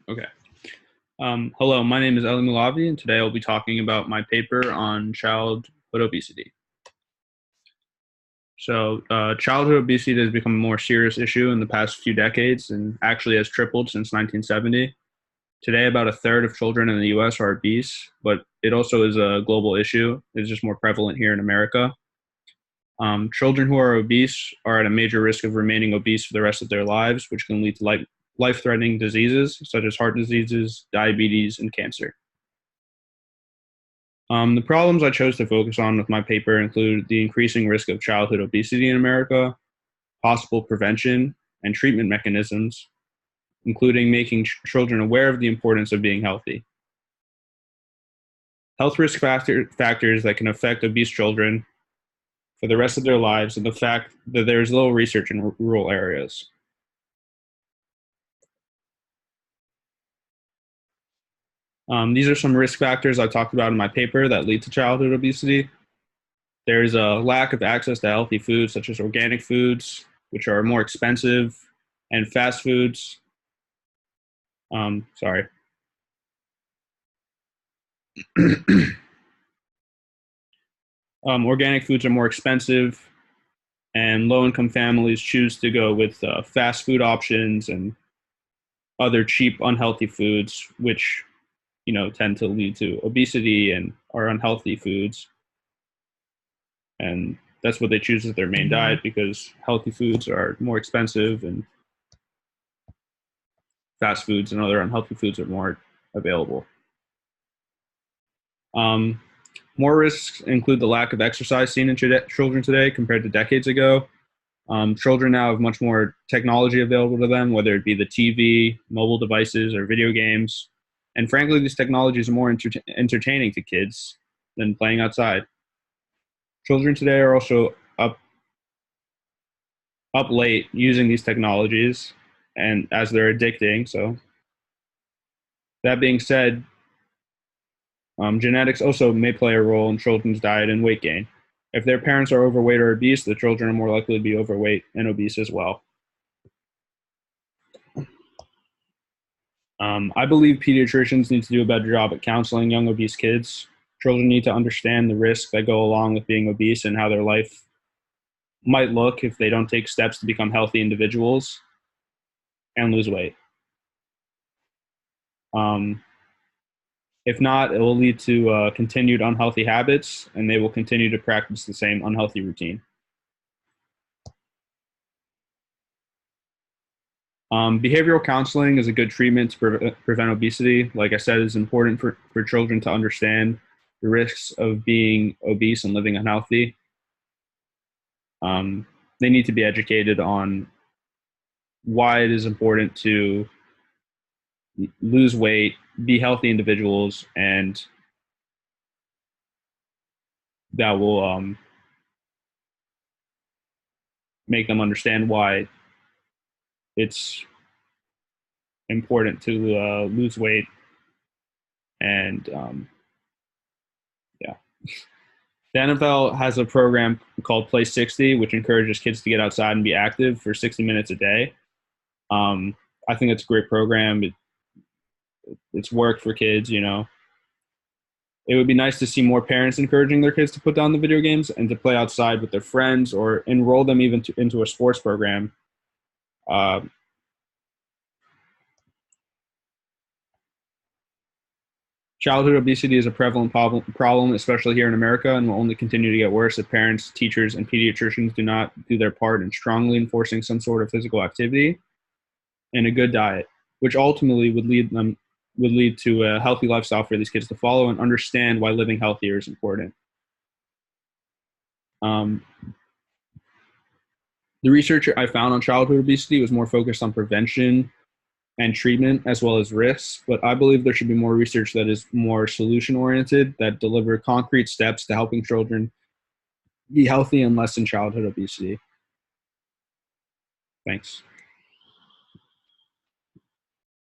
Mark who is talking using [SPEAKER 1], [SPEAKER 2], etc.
[SPEAKER 1] Okay. Hello, my name is Eli Malavi, and today I'll be talking about my paper on childhood obesity. Childhood obesity has become a more serious issue in the past few decades and actually has tripled since 1970. Today, about a third of children in the US are obese, but it also is a global issue. It's just more prevalent here in America. Children who are obese are at a major risk of remaining obese for the rest of their lives, which can lead to life-threatening diseases such as heart diseases, diabetes, and cancer. The problems I chose to focus on with my paper include the increasing risk of childhood obesity in America, possible prevention and treatment mechanisms, including making children aware of the importance of being healthy. Health risk factors that can affect obese children for the rest of their lives, and the fact that there is little research in rural areas. These are some risk factors I talked about in my paper that lead to childhood obesity. There's a lack of access to healthy foods, such as organic foods, which are more expensive, and fast foods. Sorry. Organic foods are more expensive, and low-income families choose to go with fast food options and other cheap, unhealthy foods, which tend to lead to obesity and are unhealthy foods. And that's what they choose as their main diet because healthy foods are more expensive and fast foods and other unhealthy foods are more available. More risks include the lack of exercise seen in children today compared to decades ago. Children now have much more technology available to them, whether it be the TV, mobile devices, or video games. And frankly, these technologies are more entertaining to kids than playing outside. Children today are also up late using these technologies and as they're addicting. So that being said, genetics also may play a role in children's diet and weight gain. If their parents are overweight or obese, the children are more likely to be overweight and obese as well. I believe pediatricians need to do a better job at counseling young obese kids. Children need to understand the risks that go along with being obese and how their life might look if they don't take steps to become healthy individuals and lose weight. If not, it will lead to continued unhealthy habits, and they will continue to practice the same unhealthy routine. Behavioral counseling is a good treatment to prevent obesity. Like I said, it's important for children to understand the risks of being obese and living unhealthy. They need to be educated on why it is important to lose weight, be healthy individuals, and that will make them understand why it's important to lose weight. And yeah. The NFL has a program called Play 60, which encourages kids to get outside and be active for 60 minutes a day. I think it's a great program. It's worked for kids, It would be nice to see more parents encouraging their kids to put down the video games and to play outside with their friends or enroll them even into a sports program. Childhood obesity is a prevalent problem, especially here in America, and will only continue to get worse if parents, teachers, and pediatricians do not do their part in strongly enforcing some sort of physical activity and a good diet, which ultimately would lead to a healthy lifestyle for these kids to follow and understand why living healthier is important. The research I found on childhood obesity was more focused on prevention and treatment as well as risks, but I believe there should be more research that is more solution oriented, that deliver concrete steps to helping children be healthy and lessen childhood obesity. Thanks.